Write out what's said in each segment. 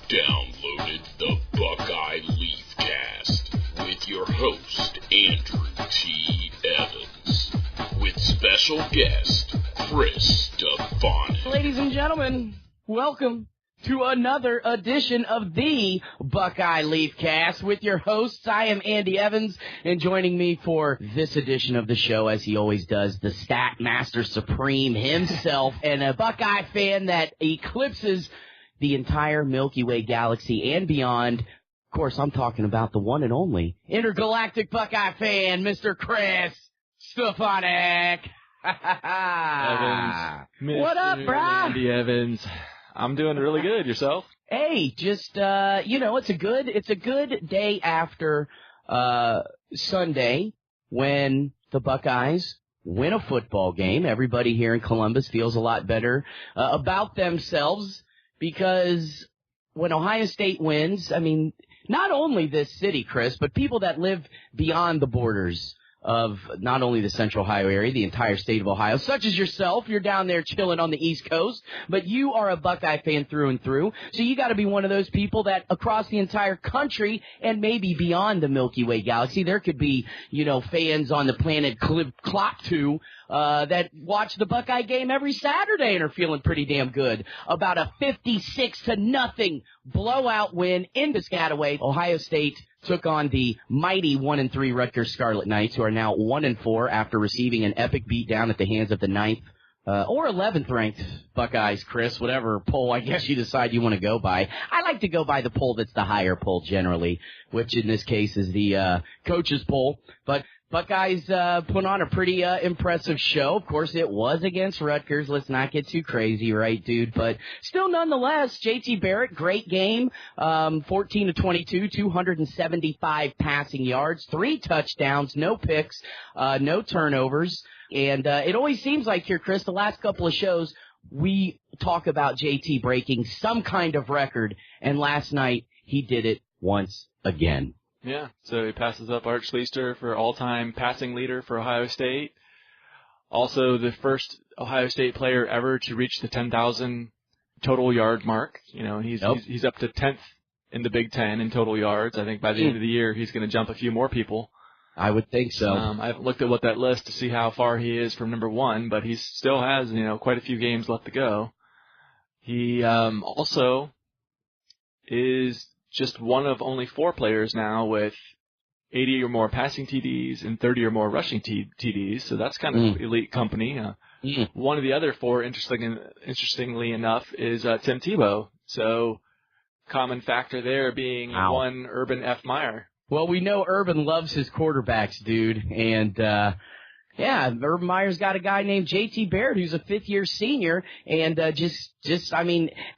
downloaded the Buckeye Leafcast with your host, Andrew T. Evans, with special guest, Chris Stefanick. Ladies and gentlemen, welcome to another edition of the Buckeye Leafcast with your hosts. I am Andy Evans, and joining me for this edition of the show, as he always does, the Stat Master Supreme himself, and a Buckeye fan that eclipses the entire Milky Way galaxy and beyond. Of course, I'm talking about the one and only Intergalactic Buckeye Fan, Mr. Chris Stefanick. Evans. What up, brah? Andy Evans. I'm doing really good. Yourself? Hey, just, it's a good day after, Sunday when the Buckeyes win a football game. Everybody here in Columbus feels a lot better, about themselves because when Ohio State wins, I mean, not only this city, Chris, but people that live beyond the borders of not only the Central Ohio area, the entire state of Ohio, such as yourself. You're down there chilling on the East Coast, but you are a Buckeye fan through and through. So you got to be one of those people that across the entire country and maybe beyond the Milky Way galaxy, there could be, fans on the planet Kloptu that watch the Buckeye game every Saturday and are feeling pretty damn good about a 56-0 blowout win in Piscataway. Ohio State took on the mighty 1-3 Rutgers Scarlet Knights, who are now 1-4 after receiving an epic beatdown at the hands of the 9th or 11th ranked Buckeyes, Chris, whatever poll I guess you decide you want to go by. I like to go by the poll that's the higher poll generally, which in this case is the coaches poll. But Buckeyes put on a pretty impressive show. Of course, it was against Rutgers. Let's not get too crazy, right, dude? But still, nonetheless, J.T. Barrett, great game. 14-22, 275 passing yards, 3 touchdowns, no picks, no turnovers. And it always seems like here, Chris, the last couple of shows, we talk about J.T. breaking some kind of record. And last night, he did it once again. Yeah, so he passes up Art Schleister for all-time passing leader for Ohio State. Also, the first Ohio State player ever to reach the 10,000 total yard mark. He's up to 10th in the Big Ten in total yards. I think by the end of the year, he's going to jump a few more people. I would think so. I haven't looked at what that list to see how far he is from number 1, but he still has, quite a few games left to go. He also is just one of only 4 players now with 80 or more passing TDs and 30 or more rushing TDs, so that's kind of elite company. One of the other 4, interestingly enough, is Tim Tebow. So common factor there being one Urban F. Meyer. Well, we know Urban loves his quarterbacks, dude, and Urban Meyer's got a guy named J.T. Barrett who's a 5th-year senior, and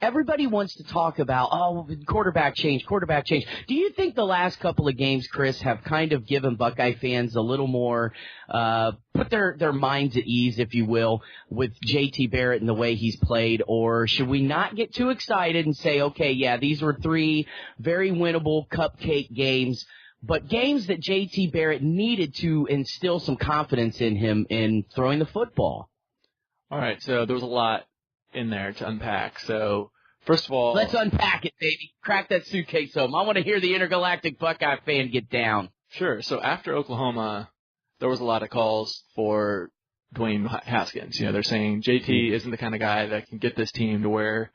everybody wants to talk about, quarterback change. Do you think the last couple of games, Chris, have kind of given Buckeye fans a little more, put their minds at ease, if you will, with J.T. Barrett and the way he's played, or should we not get too excited and say, okay, yeah, these were 3 very winnable cupcake games, but games that J.T. Barrett needed to instill some confidence in him in throwing the football? All right, so there was a lot in there to unpack. So, first of all, let's unpack it, baby. Crack that suitcase open. I want to hear the Intergalactic Buckeye fan get down. Sure. So after Oklahoma, there was a lot of calls for Dwayne Haskins. They're saying JT isn't the kind of guy that can get this team to where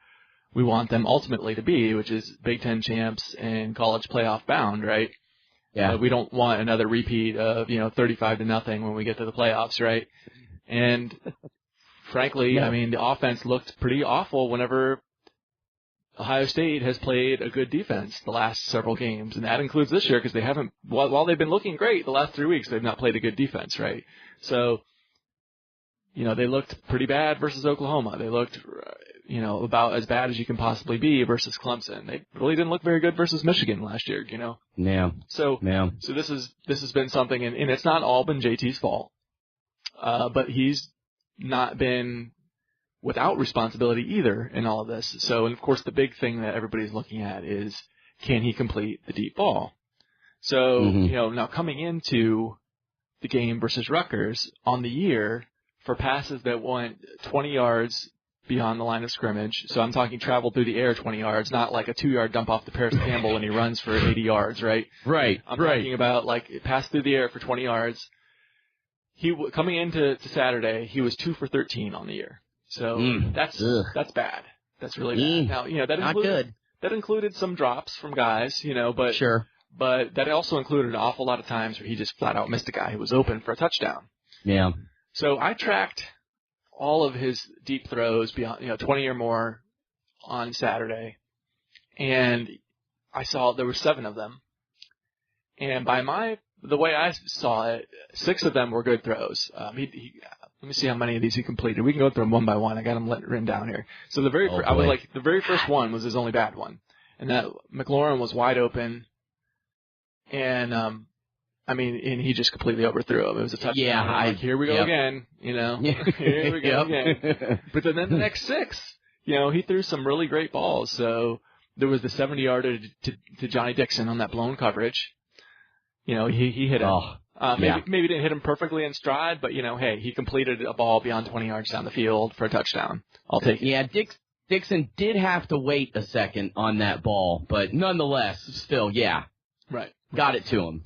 we want them ultimately to be, which is Big Ten champs and college playoff bound, right? Yeah. We don't want another repeat of, 35-0 when we get to the playoffs, right? And frankly, the offense looked pretty awful whenever Ohio State has played a good defense the last several games. And that includes this year because they haven't, while they've been looking great the last 3 weeks, they've not played a good defense, right? So, they looked pretty bad versus Oklahoma. They looked, about as bad as you can possibly be versus Clemson. They really didn't look very good versus Michigan last year, Yeah. So this has been something, and it's not all been JT's fault. But he's not been without responsibility either in all of this. So, and of course, the big thing that everybody's looking at is, can he complete the deep ball? So, now coming into the game versus Rutgers on the year, for passes that went 20 yards beyond the line of scrimmage. So I'm talking traveled through the air 20 yards, not like a 2-yard dump off to Paris Campbell and he runs for 80 yards, right? Right. I'm talking about like it passed through the air for 20 yards. Coming into Saturday, he was 2 for 13 on the year. So that's bad. That's really bad. Now, that included some drops from guys, but sure. But that also included an awful lot of times where he just flat out missed a guy who was open for a touchdown. Yeah. So I tracked all of his deep throws beyond, 20 or more on Saturday, and I saw there were 7 of them. And the way I saw it, 6 of them were good throws. Let me see how many of these he completed. We can go through them one by one. I got them written down here. So the very first one was his only bad one, and that McLaurin was wide open, and and he just completely overthrew him. It was a touchdown. Yeah, here we go again, here we go again. But then the next 6, he threw some really great balls. So there was the 70-yarder to Johnny Dixon on that blown coverage. He hit him. Maybe didn't hit him perfectly in stride, but hey, he completed a ball beyond 20 yards down the field for a touchdown. I'll take it. Yeah, Dixon did have to wait a second on that ball, but nonetheless, still, right, got it to him.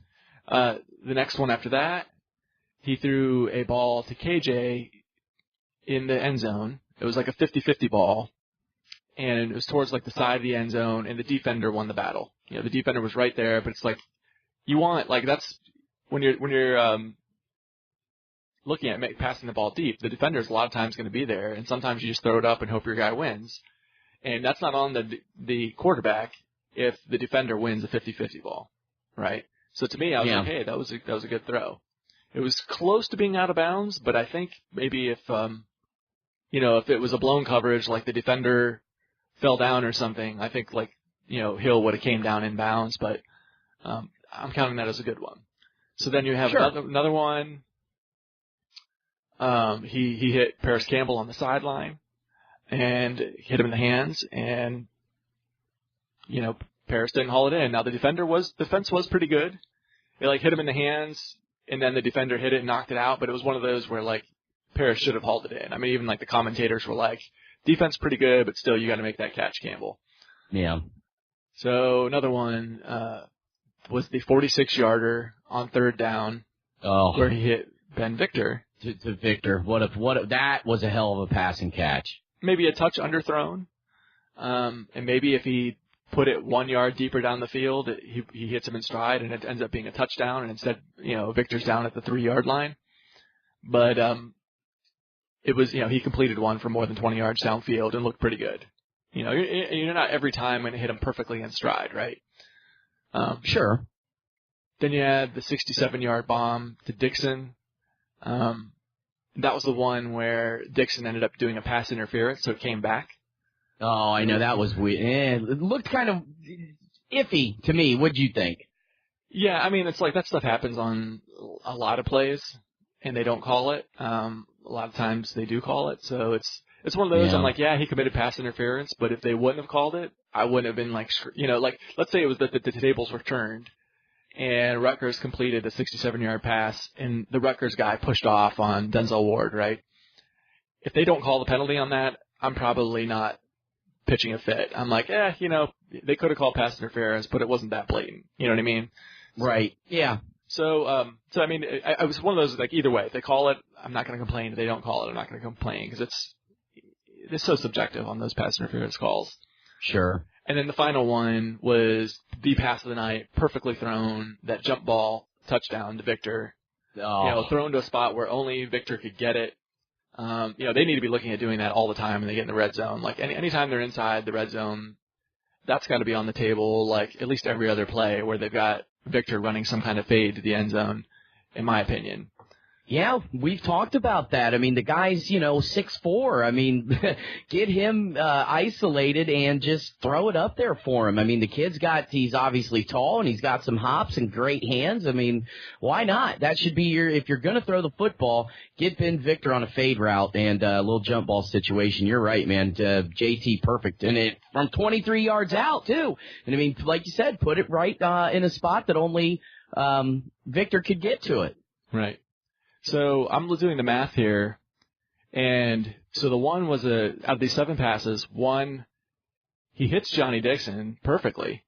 The next one after that, he threw a ball to KJ in the end zone. It was like a 50-50 ball, and it was towards like the side of the end zone, and the defender won the battle. The defender was right there, but it's like you want that's when you're looking at passing the ball deep. The defender's a lot of times going to be there, and sometimes you just throw it up and hope your guy wins, and that's not on the quarterback if the defender wins a 50-50 ball, right? So to me, I was like, hey, that was a good throw. It was close to being out of bounds, but I think maybe if if it was a blown coverage, like the defender fell down or something, I think Hill would have came down in bounds, but I'm counting that as a good one. So then you have another one. He hit Paris Campbell on the sideline and hit him in the hands, and Paris didn't haul it in. Now the defense was pretty good. They hit him in the hands, and then the defender hit it and knocked it out. But it was one of those where Paris should have hauled it in. I mean, even the commentators were like, defense pretty good, but still you got to make that catch, Campbell. Yeah. So another one was the 46-yarder on 3rd down, where he hit Ben Victor. To Victor, what if that was a hell of a passing catch? Maybe a touch underthrown, and maybe if he put it 1 yard deeper down the field, he hits him in stride, and it ends up being a touchdown. And instead, Victor's down at the 3-yard line. But it was, he completed one for more than 20 yards downfield and looked pretty good. You're not every time going to hit him perfectly in stride, right? Sure. Then you had the 67-yard bomb to Dixon. That was the one where Dixon ended up doing a pass interference, so it came back. Oh, I know, that was weird. It looked kind of iffy to me. What'd you think? Yeah, I mean, it's that stuff happens on a lot of plays, and they don't call it. A lot of times they do call it, so it's one of those. I'm he committed pass interference, but if they wouldn't have called it, I wouldn't have been let's say it was that the tables were turned, and Rutgers completed a 67-yard pass, and the Rutgers guy pushed off on Denzel Ward, right? If they don't call the penalty on that, I'm probably not pitching a fit. I'm they could have called pass interference, but it wasn't that blatant. You know what I mean? Right. Yeah. So I mean, I was one of those, either way. If they call it, I'm not going to complain. If they don't call it, I'm not going to complain, because it's so subjective on those pass interference calls. Sure. And then the final one was the pass of the night, perfectly thrown, that jump ball touchdown to Victor. Oh. Thrown to a spot where only Victor could get it. They need to be looking at doing that all the time when they get in the red zone. Anytime they're inside the red zone, that's got to be on the table, at least every other play where they've got Victor running some kind of fade to the end zone, in my opinion. Yeah, we've talked about that. I mean, the guy's, 6'4". I mean, get him isolated and just throw it up there for him. I mean, the he's obviously tall, and he's got some hops and great hands. I mean, why not? That should be if you're going to throw the football, get Ben Victor on a fade route and a little jump ball situation. You're right, man. JT, perfect. And it from 23 yards out, too. And I mean, like you said, put it right in a spot that only Victor could get to it. Right. So I'm doing the math here, And so the one was out of these 7 passes, one, he hits Johnny Dixon perfectly,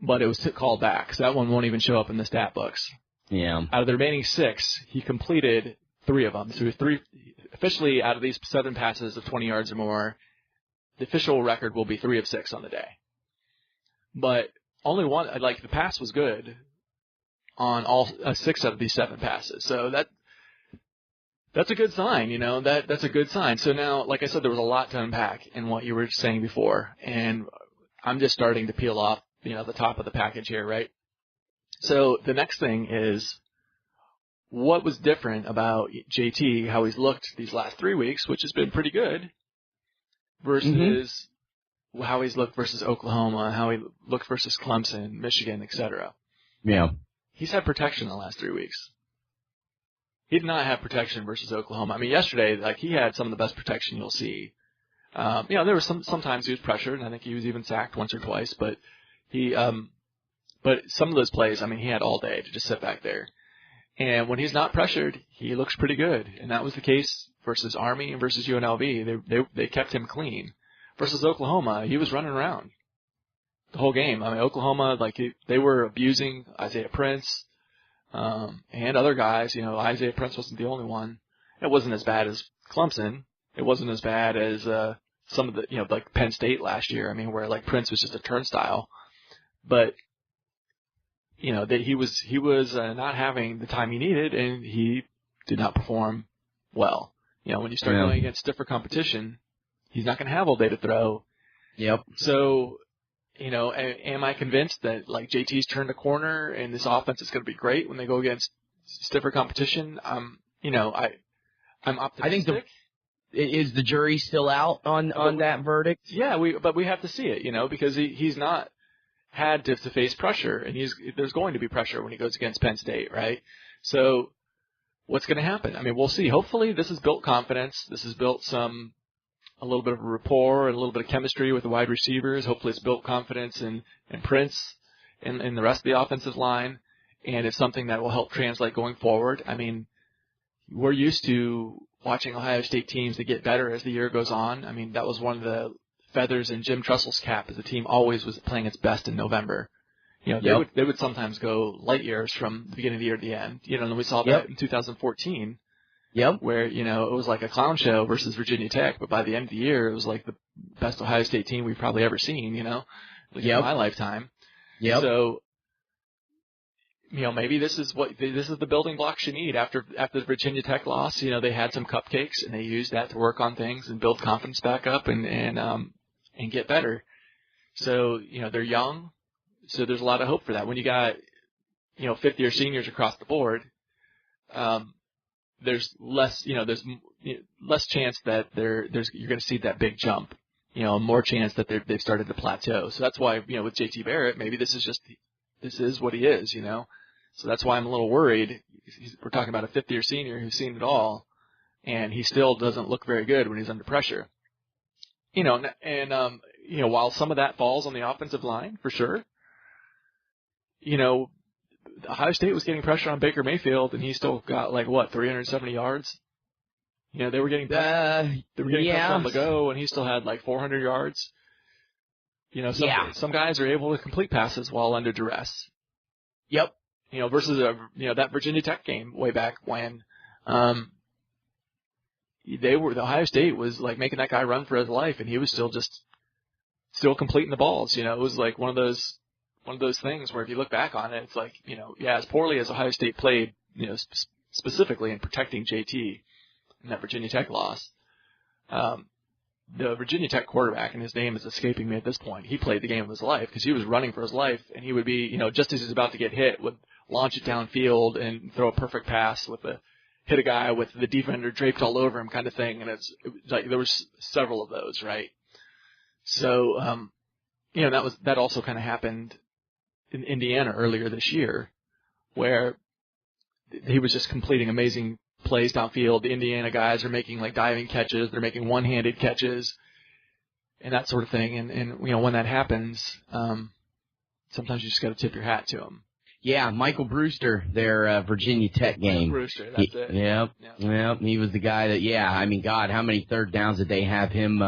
but it was called back. So that one won't even show up in the stat books. Yeah. Out of the remaining 6, he completed 3 of them. So he was officially out of these 7 passes of 20 yards or more, the official record will be 3 of 6 on the day. But only one, like the pass was good on all 6 out of these 7 passes. So that's a good sign, that's a good sign. So now, like I said, there was a lot to unpack in what you were saying before, and I'm just starting to peel off, the top of the package here, right? So the next thing is, what was different about JT, how he's looked these last 3 weeks, which has been pretty good, versus how he's looked versus Oklahoma, how he looked versus Clemson, Michigan, etc. Yeah. He's had protection the last 3 weeks. He did not have protection versus Oklahoma. I mean, yesterday, he had some of the best protection you'll see. There were sometimes he was pressured, and I think he was even sacked once or twice, but but some of those plays, he had all day to just sit back there. And when he's not pressured, he looks pretty good. And that was the case versus Army and versus UNLV. They kept him clean. Versus Oklahoma, he was running around the whole game. Oklahoma, they were abusing Isaiah Prince, and other guys. Isaiah Prince wasn't the only one. It wasn't as bad as Clemson. It wasn't as bad as, some of the, like Penn State last year. Where Prince was just a turnstile. But, that he was not having the time he needed, and he did not perform well. When you start going against stiffer competition, he's not going to have all day to throw. Yep. So, am I convinced that JT's turned a corner and this offense is going to be great when they go against stiffer competition? I'm optimistic. I think is the jury still out on that verdict? Yeah, but we have to see it, because he's not had to face pressure, and there's going to be pressure when he goes against Penn State, right? So what's going to happen? We'll see. Hopefully this has built confidence. This has built a little bit of a rapport and a little bit of chemistry with the wide receivers. Hopefully it's built confidence in Prince and the rest of the offensive line, and it's something that will help translate going forward. We're used to watching Ohio State teams that get better as the year goes on. That was one of the feathers in Jim Tressel's cap, as the team always was playing its best in November. They would sometimes go light years from the beginning of the year to the end. And we saw that in 2014. Yep. Where, it was like a clown show versus Virginia Tech, but by the end of the year, it was like the best Ohio State team we've probably ever seen, in my lifetime. Yep. So, maybe this is the building blocks you need after the Virginia Tech loss. They had some cupcakes, and they used that to work on things and build confidence back up and get better. So, they're young, so there's a lot of hope for that. When you got, fifth-year seniors across the board, there's less chance that you're going to see that big jump, more chance that they've started to plateau. So that's why, with JT Barrett, maybe this is what he is, So that's why I'm a little worried. We're talking about a fifth-year senior who's seen it all, and he still doesn't look very good when he's under pressure. While some of that falls on the offensive line, for sure, Ohio State was getting pressure on Baker Mayfield, and he still got 370 yards. They were getting pressure on the go, and he still had 400 yards. Some guys are able to complete passes while under duress. Yep. Versus that Virginia Tech game way back when Ohio State was making that guy run for his life, and he was still completing the balls. It was one of those things where if you look back on it, it's as poorly as Ohio State played, specifically in protecting JT in that Virginia Tech loss. The Virginia Tech quarterback, and his name is escaping me at this point, he played the game of his life because he was running for his life, and he would be, just as he's about to get hit, would launch it downfield and throw a perfect pass hit a guy with the defender draped all over him kind of thing, and there was several of those, right? So, that also kind of happened in Indiana earlier this year, where he was just completing amazing plays downfield. The Indiana guys are making diving catches, they're making one-handed catches, and that sort of thing. And when that happens, sometimes you just got to tip your hat to them. Yeah, Michael Brewster, their Virginia Tech game. Brewster, that's it. Yep. He was the guy that, I mean, God, how many third downs did they have him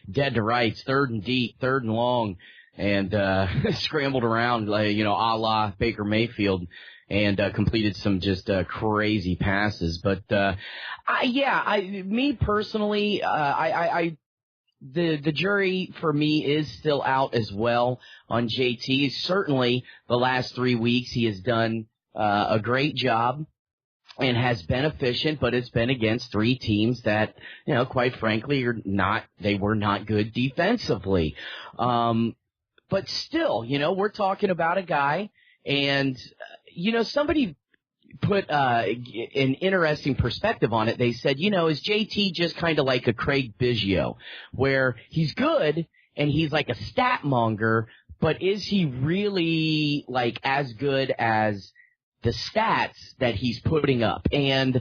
dead to rights, third and deep, third and long, and scrambled around, like, a la Baker Mayfield, and completed some just crazy passes. But, me personally, The jury for me is still out as well on JT. Certainly the last 3 weeks he has done a great job and has been efficient, but it's been against three teams that, quite frankly they were not good defensively. But still, we're talking about a guy, and somebody put an interesting perspective on it. They said, is JT just kind of like a Craig Biggio, where he's good and he's like a stat monger, but is he really like as good as the stats that he's putting up? And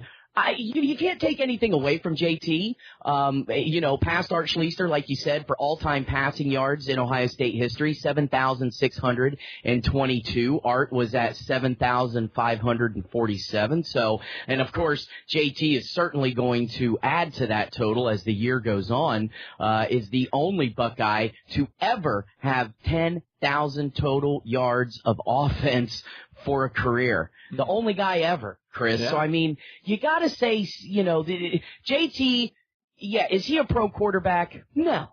you can't take anything away from JT. Past Art Schlichter, like you said, for all-time passing yards in Ohio State history, 7,622. Art was at 7,547. So, and of course, JT is certainly going to add to that total as the year goes on, is the only Buckeye to ever have 10,000 total yards of offense for a career. The only guy ever, Chris. Yeah. So, I mean, you got to say, JT, is he a pro quarterback? No.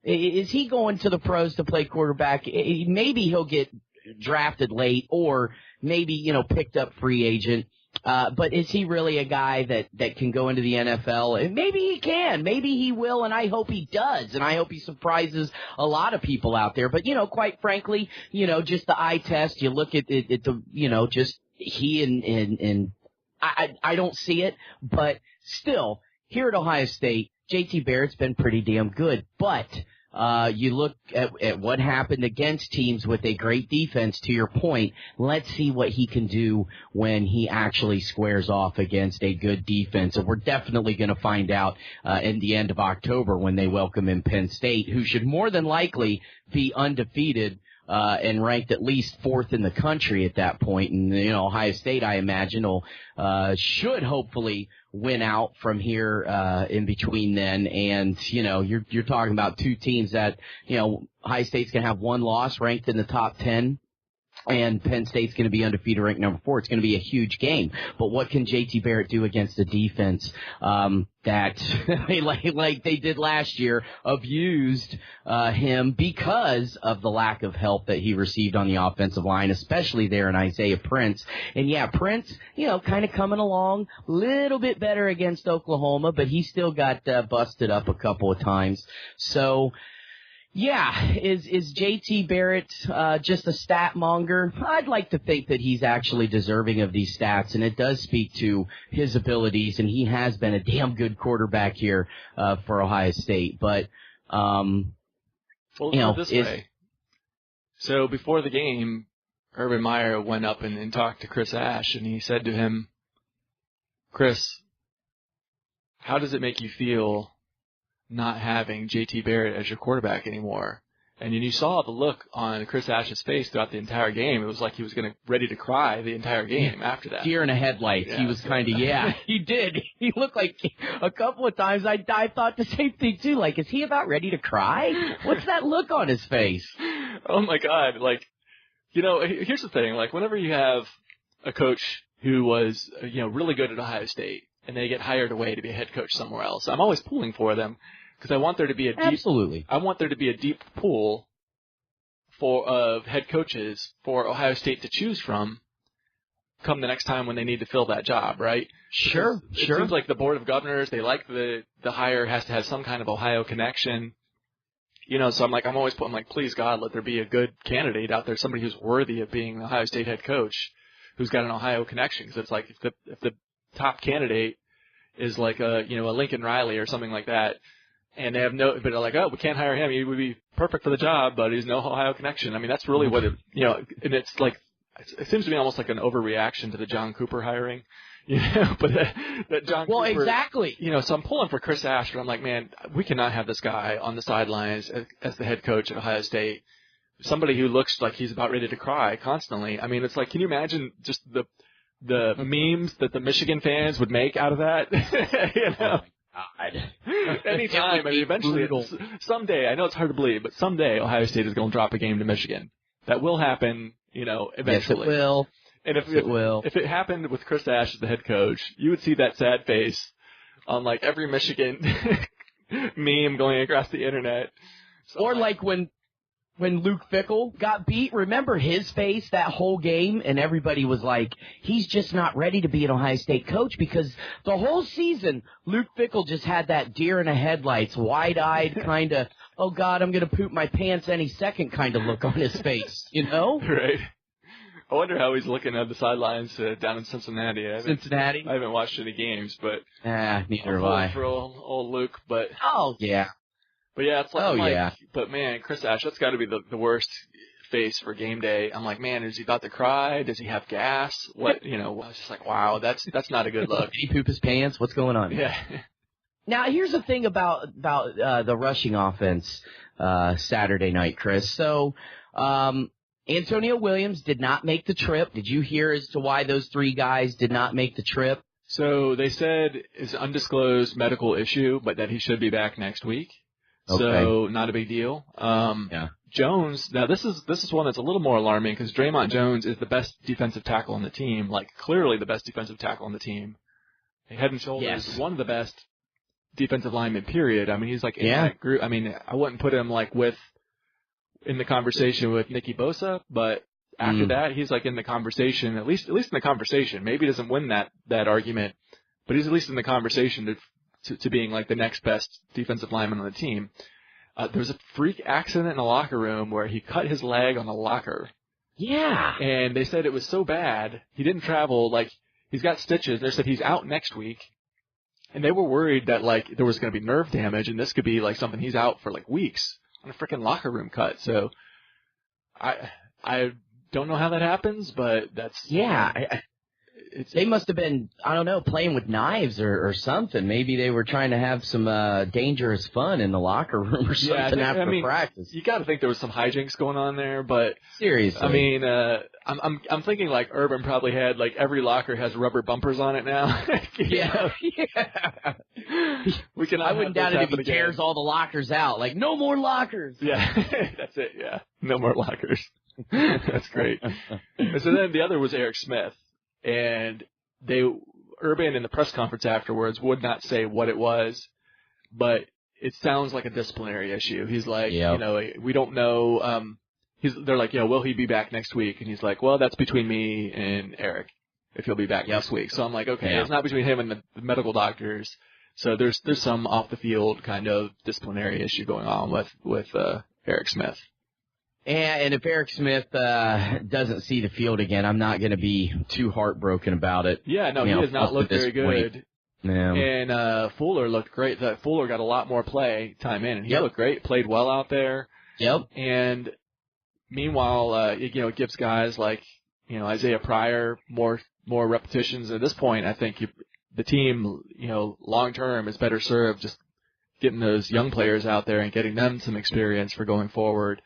Is he going to the pros to play quarterback? Maybe he'll get drafted late or maybe, picked up free agent. But is he really a guy that can go into the NFL? And maybe he can. Maybe he will, and I hope he does. And I hope he surprises a lot of people out there. But, quite frankly, just the eye test, you look at just he and I don't see it. But still, here at Ohio State, JT Barrett's been pretty damn good. But you look at what happened against teams with a great defense, to your point. Let's see what he can do when he actually squares off against a good defense. And we're definitely going to find out in the end of October when they welcome in Penn State, who should more than likely be undefeated and ranked at least fourth in the country at that point. And, Ohio State, I imagine, should hopefully win out from here in between then. And, you're talking about two teams that, Ohio State's going to have one loss ranked in the top 10. And Penn State's going to be undefeated, ranked number 4. It's going to be a huge game. But what can JT Barrett do against a defense that, like they did last year, abused him because of the lack of help that he received on the offensive line, especially there in Isaiah Prince. And, Prince, kind of coming along a little bit better against Oklahoma, but he still got busted up a couple of times. So, is JT Barrett just a stat monger? I'd like to think that he's actually deserving of these stats, and it does speak to his abilities, and he has been a damn good quarterback here for Ohio State. But, this way. So before the game, Urban Meyer went up and talked to Chris Ash, and he said to him, Chris, how does it make you feel not having JT Barrett as your quarterback anymore? And you saw the look on Chris Ash's face throughout the entire game. It was like he was ready to cry the entire game after that. Deer in a headlights. Yeah. He was kind of, he did. He looked like a couple of times I thought the same thing too. Like, is he about ready to cry? What's that look on his face? Oh my God. Here's the thing. Whenever you have a coach who was, really good at Ohio State and they get hired away to be a head coach somewhere else, I'm always pulling for them. Because I want there to be a deep pool of head coaches for Ohio State to choose from come the next time when they need to fill that job, right? Sure. It seems like the Board of Governors, they like the hire has to have some kind of Ohio connection. So I'm always putting please God, let there be a good candidate out there, somebody who's worthy of being the Ohio State head coach, who's got an Ohio connection. Because it's like if the top candidate is like a Lincoln Riley or something like that, and they have but they're like, we can't hire him. He would be perfect for the job, but he's no Ohio connection. I mean, that's really what and it's like, it seems to me almost like an overreaction to the John Cooper hiring, but that John Cooper. Well, exactly. So I'm pulling for Chris Ash, but I'm like, man, we cannot have this guy on the sidelines as the head coach at Ohio State somebody who looks like he's about ready to cry constantly. I mean, it's like, can you imagine just the memes that the Michigan fans would make out of that? You know? Oh my God. Anytime. I mean, eventually, someday, I know it's hard to believe, but someday Ohio State is going to drop a game to Michigan. That will happen, you know, eventually. Yes, it will. And if it happened with Chris Ash as the head coach, you would see that sad face on like every Michigan meme going across the internet. So, or like when Luke Fickell got beat, remember his face that whole game, and everybody was like, he's just not ready to be an Ohio State coach, because the whole season Luke Fickell just had that deer in the headlights, wide-eyed kind of, oh God, I'm going to poop my pants any second kind of look on his face, you know? Right. I wonder how he's looking at the sidelines down in Cincinnati. I haven't watched any games, but neither have I. For old Luke, but oh yeah, it's like, but man, Chris Ash, that's got to be the worst face for game day. I'm like, man, is he about to cry? Does he have gas? What, you know? I was just like, wow, that's not a good look. Did he poop his pants? What's going on? Yeah. Now here's the thing about the rushing offense Saturday night, Chris. So. Antonio Williams did not make the trip. Did you hear as to why those three guys did not make the trip? So they said it's an undisclosed medical issue, but that he should be back next week. Okay. So not a big deal. Jones, now this is one that's a little more alarming because Draymond Jones is the best defensive tackle on the team, like clearly the best defensive tackle on the team. Head and shoulders, one of the best defensive linemen, period. I mean, he's like in that group. I mean, I wouldn't put him like in the conversation with Nicky Bosa, but after that, he's like in the conversation, at least in the conversation. Maybe he doesn't win that argument, but he's at least in the conversation to being like the next best defensive lineman on the team. There was a freak accident in a locker room where he cut his leg on a locker. Yeah. And they said it was so bad, he didn't travel, like, he's got stitches. They said he's out next week. And they were worried that, like, there was going to be nerve damage, and this could be, like, something he's out for, like, weeks on a freaking locker room cut. So I don't know how that happens, but that's they must have been, I don't know, playing with knives or something. Maybe they were trying to have some dangerous fun in the locker room or something after practice. You got to think there was some hijinks going on there, but seriously, I mean, I'm thinking like Urban probably had like every locker has rubber bumpers on it now. Yeah. I wouldn't doubt it if he tears all the lockers out. Like, no more lockers. Yeah, that's it. Yeah, no more lockers. That's great. So then the other was Eric Smith. And Urban in the press conference afterwards would not say what it was, but it sounds like a disciplinary issue. He's like, you know, we don't know. They're like, will he be back next week? And he's like, well, that's between me and Eric, if he'll be back next week. So I'm like, okay, it's not between him and the medical doctors. So there's some off the field kind of disciplinary issue going on with Eric Smith. And if Eric Smith doesn't see the field again, I'm not going to be too heartbroken about it. Yeah, no, he does not look very good. Yeah. And Fuller looked great. Fuller got a lot more play time in, and he looked great, played well out there. Yep. And meanwhile, it gives guys like Isaiah Pryor more repetitions. At this point, I think the team, long term is better served just getting those young players out there and getting them some experience for going forward.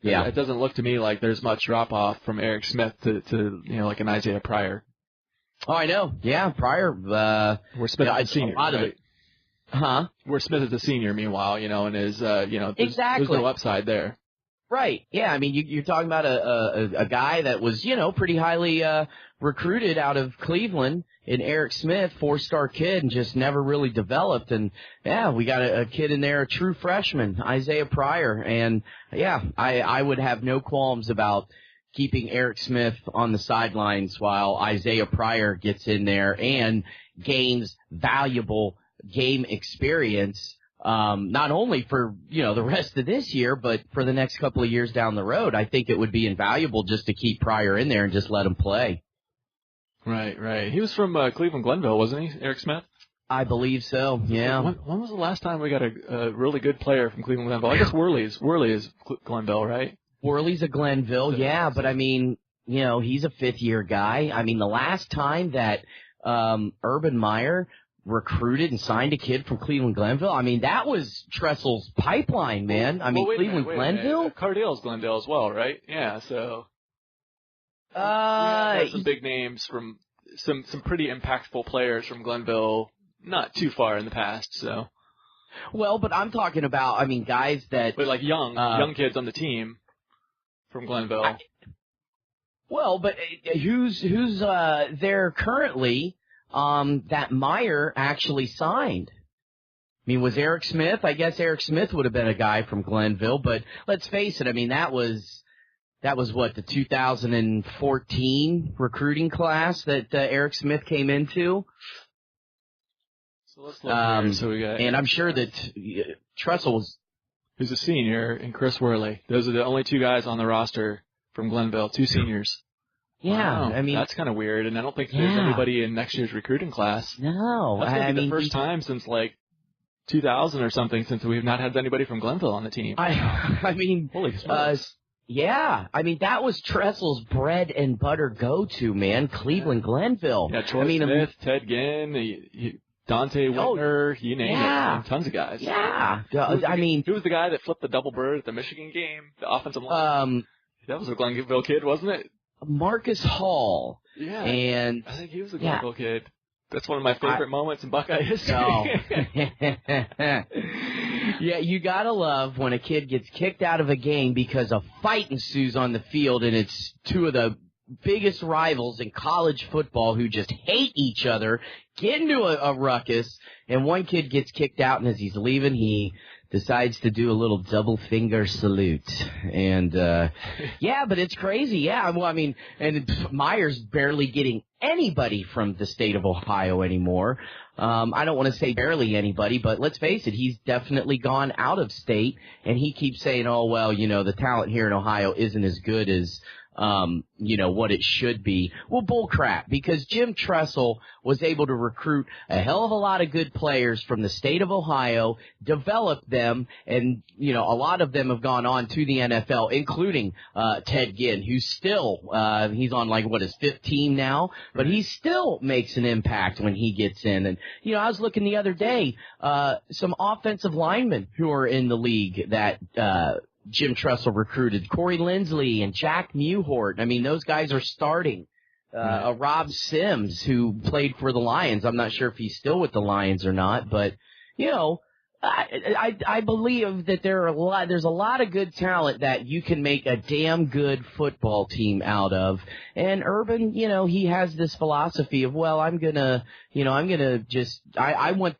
Yeah, it doesn't look to me like there's much drop off from Eric Smith to like an Isaiah Pryor. Oh, I know. Yeah, Pryor. Where Smith is a senior, right? Where Smith is a senior, meanwhile, and is there's no upside there. Right. Yeah. I mean, you're talking about a guy that was pretty highly recruited out of Cleveland. In Eric Smith, 4-star kid, and just never really developed. And, we got a kid in there, a true freshman, Isaiah Pryor. And, I would have no qualms about keeping Eric Smith on the sidelines while Isaiah Pryor gets in there and gains valuable game experience, not only for, the rest of this year, but for the next couple of years down the road. I think it would be invaluable just to keep Pryor in there and just let him play. Right. He was from Cleveland Glenville, wasn't he, Eric Smith? I believe so, yeah. When was the last time we got a really good player from Cleveland Glenville? I guess Worley is Glenville, right? Worley's a Glenville, but I mean, he's a fifth-year guy. I mean, the last time that Urban Meyer recruited and signed a kid from Cleveland Glenville. I mean, that was Tressel's pipeline, man. I mean, Cleveland Glenville? Cardale's Glendale as well, right? Yeah, so. There's some big names from some pretty impactful players from Glenville, not too far in the past, so. Well, but I'm talking about, I mean, guys that. But like young kids on the team from Glenville. But who's there currently that Meyer actually signed? I mean, was Eric Smith? I guess Eric Smith would have been a guy from Glenville, but let's face it, I mean, that was what, the 2014 recruiting class that Eric Smith came into? So let's look here. So we got, and I'm sure that Tressel was... Who's a senior, and Chris Worley. Those are the only two guys on the roster from Glenville, two seniors. Yeah, wow, I mean... That's kind of weird, and I don't think there's anybody in next year's recruiting class. No. That's going to be the first time since, like, 2000 or something since we've not had anybody from Glenville on the team. I mean... Holy smokes. Yeah, I mean, that was Tressel's bread and butter go-to, man, Cleveland Glenville. Yeah, Troy Smith, Ted Ginn, Dante Whitner, you name it. Tons of guys. Yeah. Who was the guy that flipped the double bird at the Michigan game? The offensive line? That was a Glenville kid, wasn't it? Marcus Hall. Yeah. And I think he was a Glenville kid. That's one of my favorite moments in Buckeye history. Oh. Yeah, you gotta love when a kid gets kicked out of a game because a fight ensues on the field, and it's two of the biggest rivals in college football who just hate each other, get into a ruckus, and one kid gets kicked out, and as he's leaving, he decides to do a little double finger salute. And, yeah, but it's crazy. Yeah, well, I mean, and Meyer's barely getting anybody from the state of Ohio anymore. I don't want to say barely anybody, but let's face it, he's definitely gone out of state, and he keeps saying, oh, well, you know, the talent here in Ohio isn't as good as, you know, what it should be. Well, bull crap, because Jim Tressel was able to recruit a hell of a lot of good players from the state of Ohio, develop them, and, you know, a lot of them have gone on to the NFL, including Ted Ginn, who's still, he's on like, what, his fifth team now, but he still makes an impact when he gets in. And, you know, I was looking the other day, some offensive linemen who are in the league that, Jim Tressel recruited, Corey Lindsley and Jack Mewhort. I mean, those guys are starting. Rob Sims, who played for the Lions. I'm not sure if he's still with the Lions or not, but, you know, I believe that there's a lot of good talent that you can make a damn good football team out of. And Urban, you know, he has this philosophy of, well, I want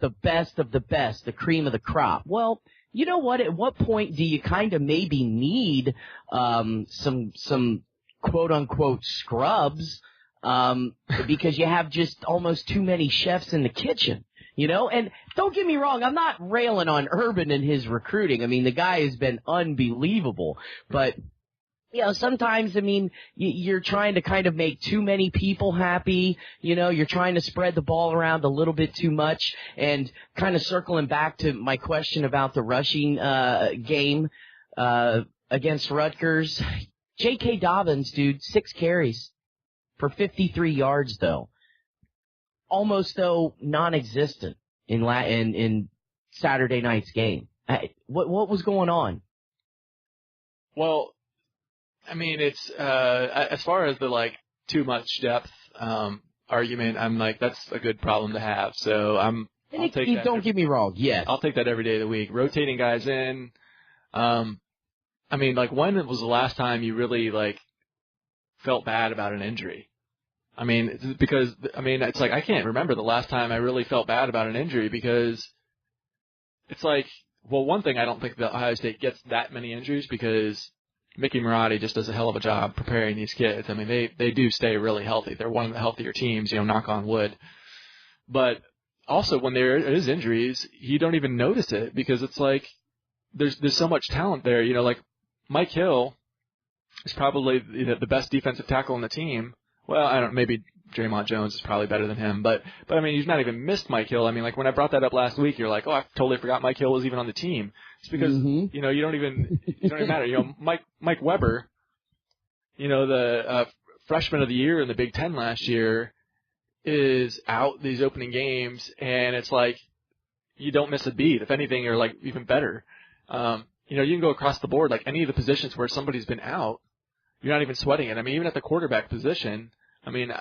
the best of the best, the cream of the crop. Well, you know what? At what point do you kind of maybe need some quote unquote scrubs because you have just almost too many chefs in the kitchen, you know? And don't get me wrong, I'm not railing on Urban and his recruiting. I mean, the guy has been unbelievable, but you know, sometimes, I mean, you're trying to kind of make too many people happy. You know, you're trying to spread the ball around a little bit too much. And kind of circling back to my question about the rushing game against Rutgers, J.K. Dobbins, dude, 6 carries for 53 yards, though. Almost, though, non-existent in Saturday night's game. What was going on? Well, I mean, it's as far as the like too much depth argument, I'm like, that's a good problem to have. So I'll take that. Don't get me wrong, yes, I'll take that every day of the week. Rotating guys in. I mean, like, when was the last time you really like felt bad about an injury? I mean, because it's like I can't remember the last time I really felt bad about an injury, because it's like, well, one thing, I don't think that Ohio State gets that many injuries because Mickey Marotti just does a hell of a job preparing these kids. I mean, they do stay really healthy. They're one of the healthier teams, you know, knock on wood. But also when there is injuries, you don't even notice it because it's like there's so much talent there. You know, like Mike Hill is probably the best defensive tackle on the team. Well, maybe Draymond Jones is probably better than him, but I mean, you've not even missed Mike Hill. I mean, like when I brought that up last week, you're like, oh, I totally forgot Mike Hill was even on the team. It's because, you know, you don't even matter. You know, Mike Weber, you know, the freshman of the year in the Big Ten last year, is out these opening games, and it's like you don't miss a beat. If anything, you're like even better. You can go across the board, like any of the positions where somebody's been out, you're not even sweating it. I mean, even at the quarterback position, I mean,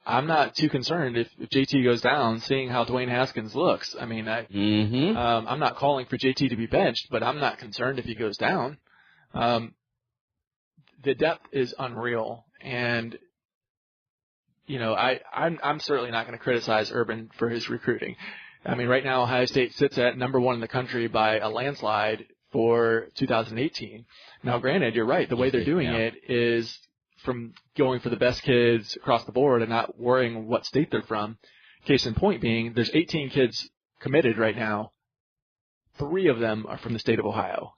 I'm not too concerned if JT goes down, seeing how Dwayne Haskins looks. I mean, I'm not calling for JT to be benched, but I'm not concerned if he goes down. The depth is unreal, and I'm certainly not going to criticize Urban for his recruiting. I mean, right now Ohio State sits at number 1 in the country by a landslide for 2018. Now, granted, you're right. The way they're doing it is from going for the best kids across the board and not worrying what state they're from. Case in point being, there's 18 kids committed right now. 3 of them are from the state of Ohio.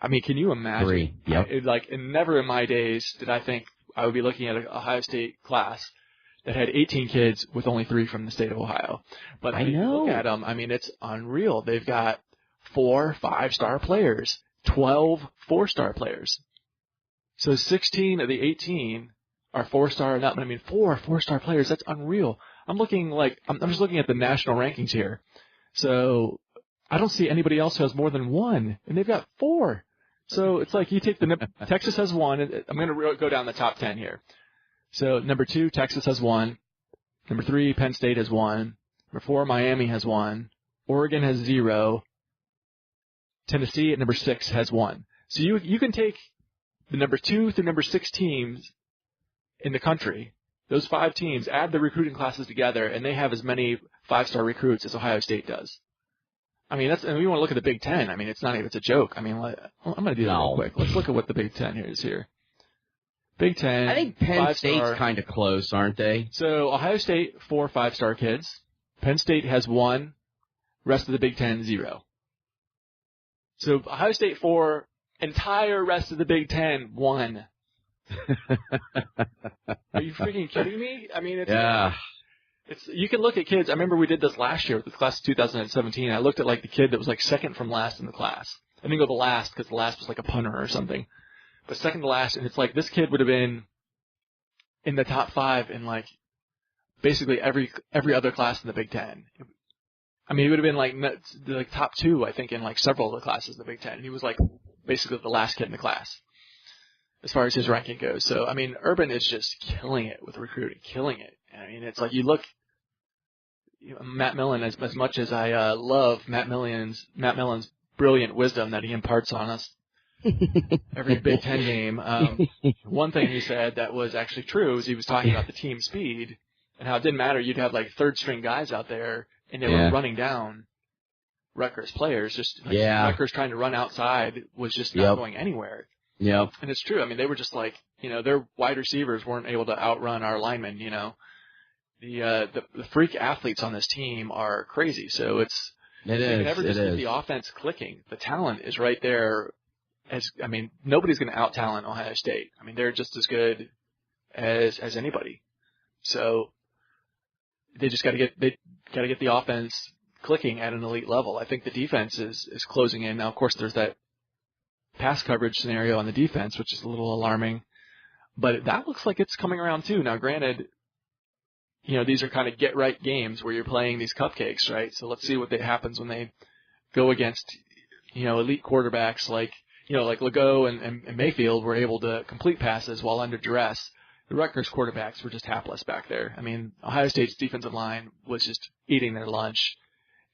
I mean, can you imagine? 3, yep. And never in my days did I think I would be looking at an Ohio State class that had 18 kids with only 3 from the state of Ohio. But I know. Look at them. I mean, it's unreal. They've got 4 5-star players, 12 4-star players. So 16 of the 18 are 4-star and up. I mean, 4 4-star players. That's unreal. I'm just looking at the national rankings here. So I don't see anybody else who has more than 1, and they've got 4. So it's like you take Texas has 1. I'm going to go down the top 10 here. So number 2, Texas has 1. Number 3, Penn State has 1. Number 4, Miami has 1. Oregon has 0. Tennessee at number 6 has 1. So you can take the number 2 through number 6 teams in the country, those 5 teams, add the recruiting classes together, and they have as many 5-star recruits as Ohio State does. I mean, and we want to look at the Big Ten. I mean, it's a joke. I mean, I'm going to do that real quick. Let's look at what the Big Ten is here. Big Ten. I think Penn State's kind of close, aren't they? So Ohio State, 4 5-star kids. Penn State has 1. Rest of the Big Ten, 0. So Ohio State 4, entire rest of the Big Ten, 1. Are you freaking kidding me? I mean, you can look at kids. I remember we did this last year with the class of 2017. I looked at like the kid that was like second from last in the class. I didn't go the last because the last was like a punter or something. But second to last, and it's like this kid would have been in the top 5 in like basically every other class in the Big Ten. I mean, he would have been like top 2, I think, in like several of the classes in the Big Ten. And he was like basically the last kid in the class as far as his ranking goes. So, I mean, Urban is just killing it with recruiting, killing it. I mean, it's like you look, Matt Millen, as much as I love Matt Millen's brilliant wisdom that he imparts on us every Big Ten game. One thing he said that was actually true is he was talking about the team speed and how it didn't matter. You'd have like 3rd-string guys out there, and they were running down Rutgers players. Just like Rutgers trying to run outside was just not going anywhere. Yep. And it's true. I mean, they were just like, their wide receivers weren't able to outrun our linemen. The freak athletes on this team are crazy. So they never just get the offense clicking. The talent is right there. Nobody's going to out-talent Ohio State. I mean, they're just as good as anybody. So they just got to get the offense clicking at an elite level. I think the defense is closing in. Now, of course, there's that pass coverage scenario on the defense, which is a little alarming. But that looks like it's coming around too. Now, granted, these are kind of get-right games where you're playing these cupcakes, right? So let's see what happens when they go against, elite quarterbacks like Legault and Mayfield were able to complete passes while under duress. The Rutgers quarterbacks were just hapless back there. I mean, Ohio State's defensive line was just eating their lunch.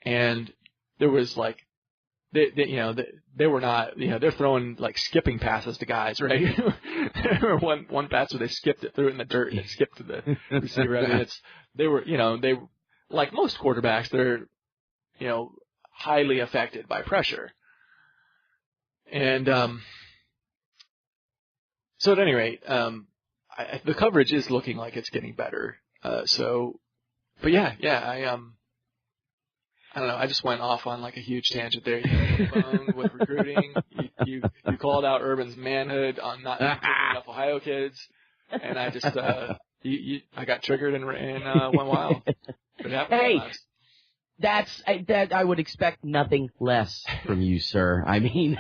And there was like, they were not, they're throwing like skipping passes to guys, right? one pass where they skipped it, threw it in the dirt, and it skipped to the receiver. I mean, they were like most quarterbacks, they're, highly affected by pressure. And, so at any rate, the coverage is looking like it's getting better. But I don't know. I just went off on like a huge tangent there. With recruiting, you called out Urban's manhood on not recruiting enough Ohio kids, and I just I got triggered and went wild. Hey, I would expect nothing less from you, sir. I mean,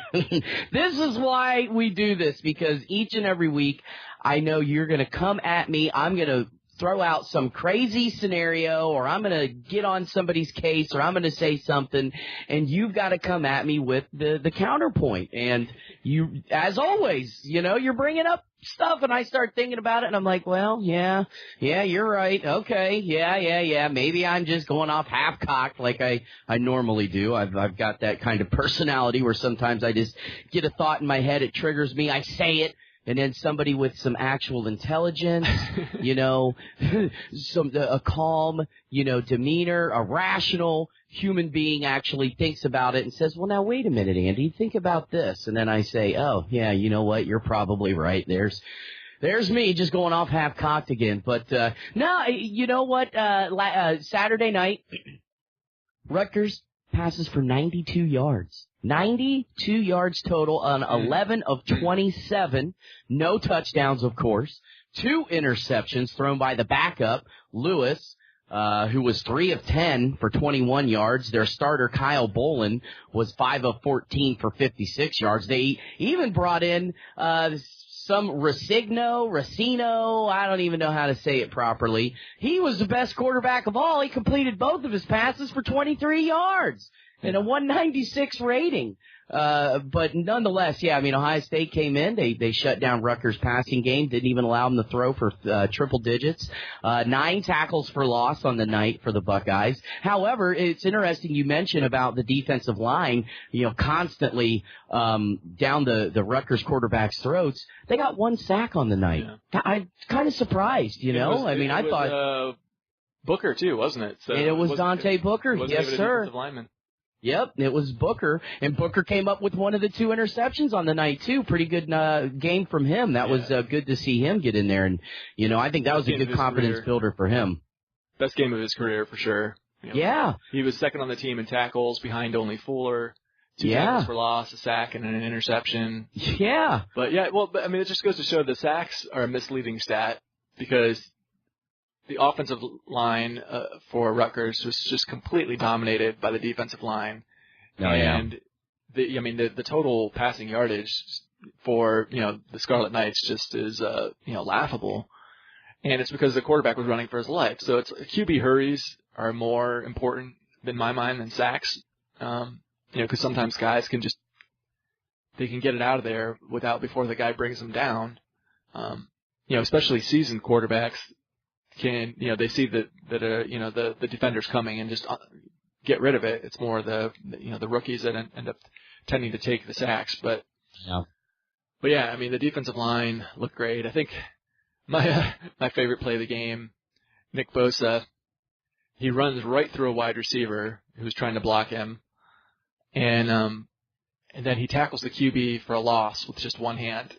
this is why we do this, because each and every week I know you're going to come at me. I'm going to throw out some crazy scenario, or I'm going to get on somebody's case, or I'm going to say something, and you've got to come at me with the counterpoint. And you, as always, you're bringing up stuff, and I start thinking about it, and I'm like, well, yeah, you're right. Okay, yeah. Maybe I'm just going off half-cocked like I normally do. I've got that kind of personality where sometimes I just get a thought in my head, it triggers me, I say it, and then somebody with some actual intelligence, a calm, demeanor, a rational human being actually thinks about it and says, well, now, wait a minute, Andy, think about this. And then I say, oh, yeah, you know what? You're probably right. There's me just going off half-cocked again. But, no, you know what? Saturday night, Rutgers passes for 92 yards. 92 yards total on 11 of 27. No touchdowns, of course. 2 interceptions thrown by the backup, Lewis, who was 3 of 10 for 21 yards. Their starter, Kyle Bolin, was 5 of 14 for 56 yards. They even brought in some Racino, I don't even know how to say it properly. He was the best quarterback of all. He completed both of his passes for 23 yards and a 196 rating. But nonetheless, yeah, I mean, Ohio State came in. They shut down Rutgers' passing game, didn't even allow them to throw for triple digits. 9 tackles for loss on the night for the Buckeyes. However, it's interesting you mentioned about the defensive line, constantly down the Rutgers quarterback's throats. They got 1 sack on the night. Yeah. I'm kind of surprised, I thought Booker too, wasn't it? So it was Dante Booker. Yes, sir. Lineman. Yep, it was Booker, and Booker came up with one of the 2 interceptions on the night, too. Pretty good game from him. That was good to see him get in there, and, I think that was a good confidence builder for him. Best game of his career, for sure. Yeah. He was second on the team in tackles, behind only Fuller. 2 tackles for loss, a sack, and an interception. Yeah. But, it just goes to show the sacks are a misleading stat, because the offensive line for Rutgers was just completely dominated by the defensive line. Oh, and the total passing yardage for, the Scarlet Knights just is, laughable. And it's because the quarterback was running for his life. So it's QB hurries are more important in my mind than sacks. Because sometimes guys they can get it out of there before the guy brings them down. Especially seasoned quarterbacks they see that the defender's coming and just get rid of it. It's more the rookies that end up tending to take the sacks. But the defensive line looked great. I think my favorite play of the game, Nick Bosa, he runs right through a wide receiver who's trying to block him, and then he tackles the QB for a loss with just one hand.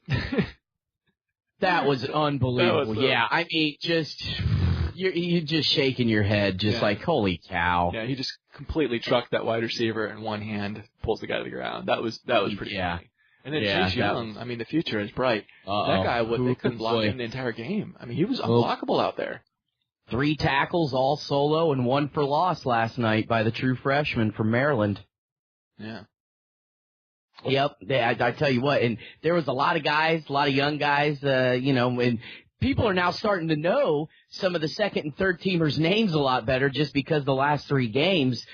That was unbelievable. I mean, you're just shaking your head, like, holy cow. Yeah, he just completely trucked that wide receiver in one hand, pulls the guy to the ground. That was pretty funny. And then Chase Young, the future is bright. That guy, they couldn't block him the entire game. He was unblockable out there. 3 tackles, all solo, and 1 for loss last night by the true freshman from Maryland. Yeah. Yep, I tell you what, and there was a lot of young guys, and people are now starting to know some of the second and third teamers' names a lot better just because the last 3 games,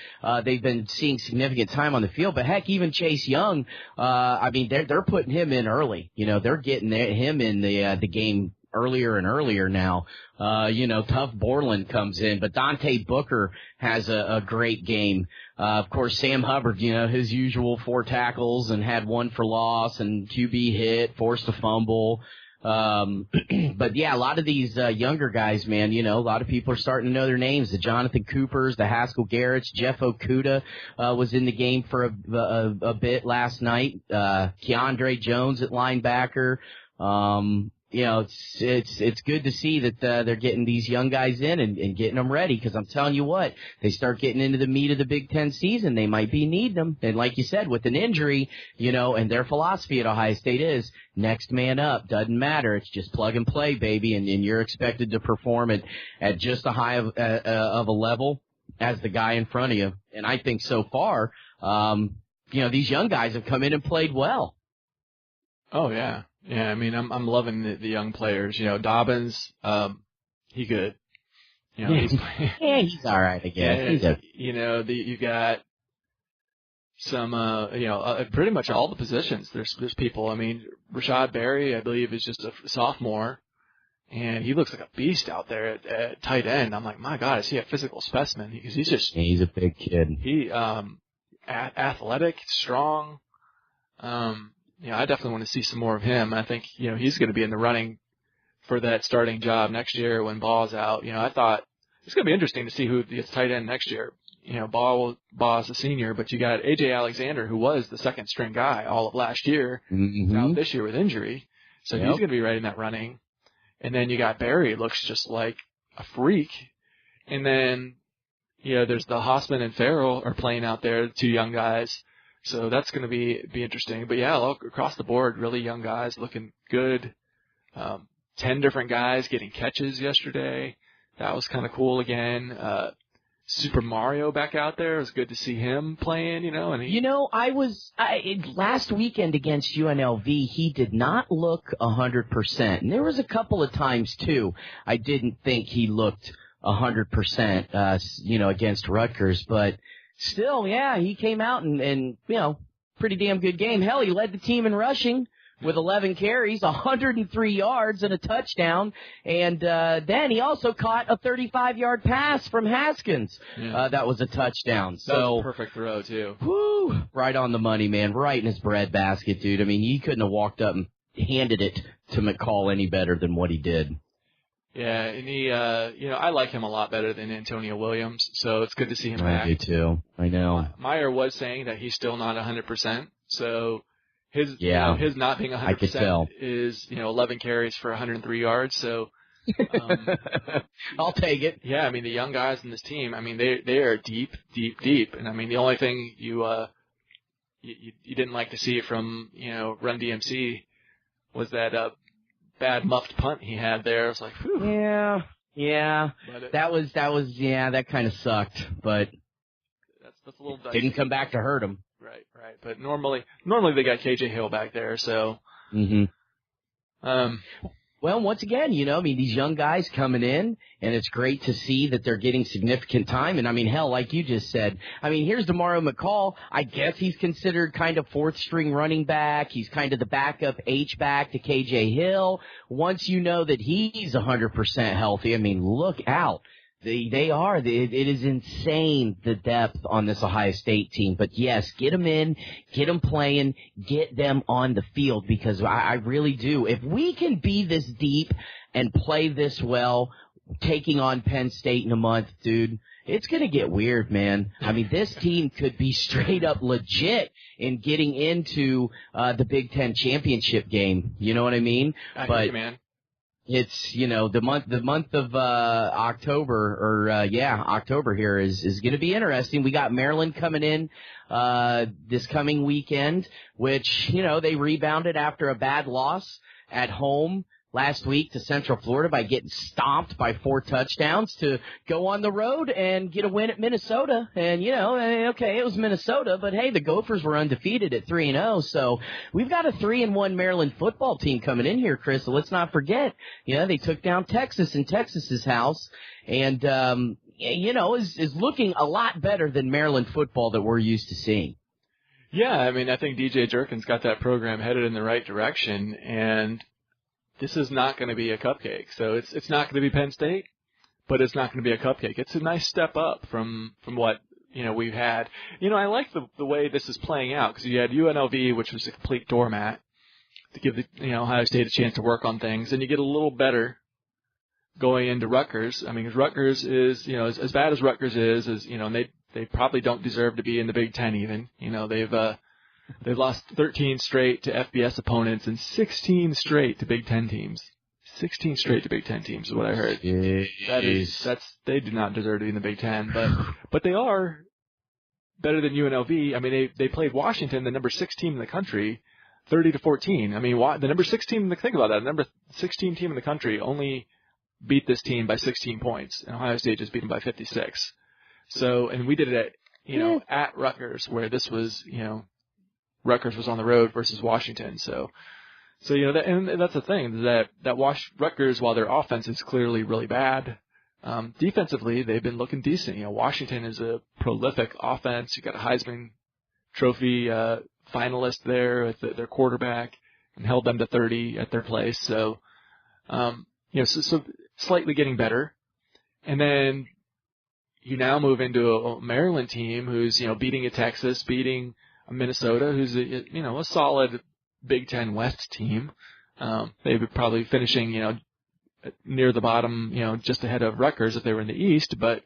they've been seeing significant time on the field. But heck, even Chase Young, they're putting him in early. They're getting him in the game earlier and earlier now. Tough Borland comes in, but Dante Booker has a great game. Of course, Sam Hubbard, his usual 4 tackles and had 1 for loss and QB hit, forced a fumble. But yeah, a lot of these younger guys, man, a lot of people are starting to know their names. The Jonathan Coopers, the Haskell Garretts, Jeff Okuda was in the game for a bit last night. Keandre Jones at linebacker. It's good to see that they're getting these young guys in and getting them ready, because I'm telling you what, they start getting into the meat of the Big Ten season, they might be needing them. And like you said, with an injury, and their philosophy at Ohio State is next man up, doesn't matter, it's just plug and play, baby, and you're expected to perform at just a high of a level as the guy in front of you. And I think so far, these young guys have come in and played well. Oh, yeah. Yeah, I'm loving the young players. Dobbins, he could. He's all right, I guess. You've got some, pretty much all the positions. There's people. I mean, Rashad Berry, I believe, is just a sophomore, and he looks like a beast out there at tight end. I'm like, my God, is he a physical specimen? Because he's a big kid. He, athletic, strong. I definitely want to see some more of him. I think, he's going to be in the running for that starting job next year when Ball's out. I thought it's going to be interesting to see who gets tight end next year. Ball is a senior, but you got A.J. Alexander, who was the second string guy all of last year, out this year with injury. So he's going to be right in that running. And then you got Barry, looks just like a freak. And then, there's the Hossman and Farrell are playing out there, the two young guys. So that's going to be interesting. But yeah, look, across the board, really young guys looking good. 10 different guys getting catches yesterday. That was kind of cool again. Super Mario back out there. It was good to see him playing, last weekend against UNLV, he did not look 100%. And there was a couple of times, too, I didn't think he looked 100%, against Rutgers. But still, yeah, he came out and pretty damn good game. Hell, he led the team in rushing with 11 carries, 103 yards, and a touchdown. And then he also caught a 35-yard pass from Haskins. Yeah. That was a touchdown. That was a perfect throw, too. Whoo, right on the money, man. Right in his breadbasket, dude. I mean, he couldn't have walked up and handed it to McCall any better than what he did. Yeah, and he, I like him a lot better than Antonio Williams, so it's good to see him back. I do, too. I know. Meyer was saying that he's still not 100%, so his not being 100% is, 11 carries for 103 yards, so. I'll take it. Yeah, I mean, the young guys in this team, I mean, they are deep. And I mean, the only thing you didn't like to see from, Run DMC was that, bad muffed punt he had there. It's like, whew. Yeah. That kind of sucked, but that's a little dicey. Didn't come back to hurt him. Right. But normally they got KJ Hill back there, so. Well, once again, these young guys coming in, and it's great to see that they're getting significant time. And, I mean, hell, like you just said, I mean, here's Demario McCall. I guess he's considered kind of fourth-string running back. He's kind of the backup H-back to KJ Hill. Once you know that he's 100% healthy, I mean, look out. They are. It is insane, the depth on this Ohio State team. But, yes, get them in, get them playing, get them on the field, because I really do. If we can be this deep and play this well, taking on Penn State in a month, dude, it's going to get weird, man. I mean, this team could be straight up legit in getting into the Big Ten championship game. You know what I mean? I hear you, man. It's, the month of October, October here is going to be interesting. We got Maryland coming in this coming weekend, which, they rebounded after a bad loss at home last week to Central Florida by getting stomped by 4 touchdowns to go on the road and get a win at Minnesota. And, okay, it was Minnesota, but hey, the Gophers were undefeated at 3-0. So we've got a 3-1 Maryland football team coming in here, Chris. So let's not forget, they took down Texas in Texas's house and, is looking a lot better than Maryland football that we're used to seeing. Yeah, I mean, I think DJ Jerkin's got that program headed in the right direction, and this is not going to be a cupcake. So it's not going to be Penn State, but it's not going to be a cupcake. It's a nice step up from what, we've had. I like the way this is playing out, because you had UNLV, which was a complete doormat, to give the, Ohio State a chance to work on things, and you get a little better going into Rutgers. I mean, because Rutgers is, as bad as Rutgers is, and they probably don't deserve to be in the Big Ten even. They've lost 13 straight to FBS opponents and 16 straight to Big Ten teams. 16 straight to Big Ten teams is what I heard. They do not deserve to be in the Big Ten, but they are better than UNLV. I mean, they played Washington, the number 6 team in the country, 30-14. I mean, the number 6 team, think about that, the number 16 team in the country only beat this team by 16 points, and Ohio State just beat them by 56. So, and we did it at Rutgers, where this was, Rutgers was on the road versus Washington. So So, and that's the thing, that Rutgers, while their offense is clearly really bad, defensively, they've been looking decent. Washington is a prolific offense. You got a Heisman Trophy finalist there with their quarterback, and held them to 30 at their place. So, so slightly getting better. And then you now move into a Maryland team who's, beating a Texas, beating a Minnesota, who's a solid Big Ten West team. They would probably finishing, near the bottom, just ahead of Rutgers if they were in the East. But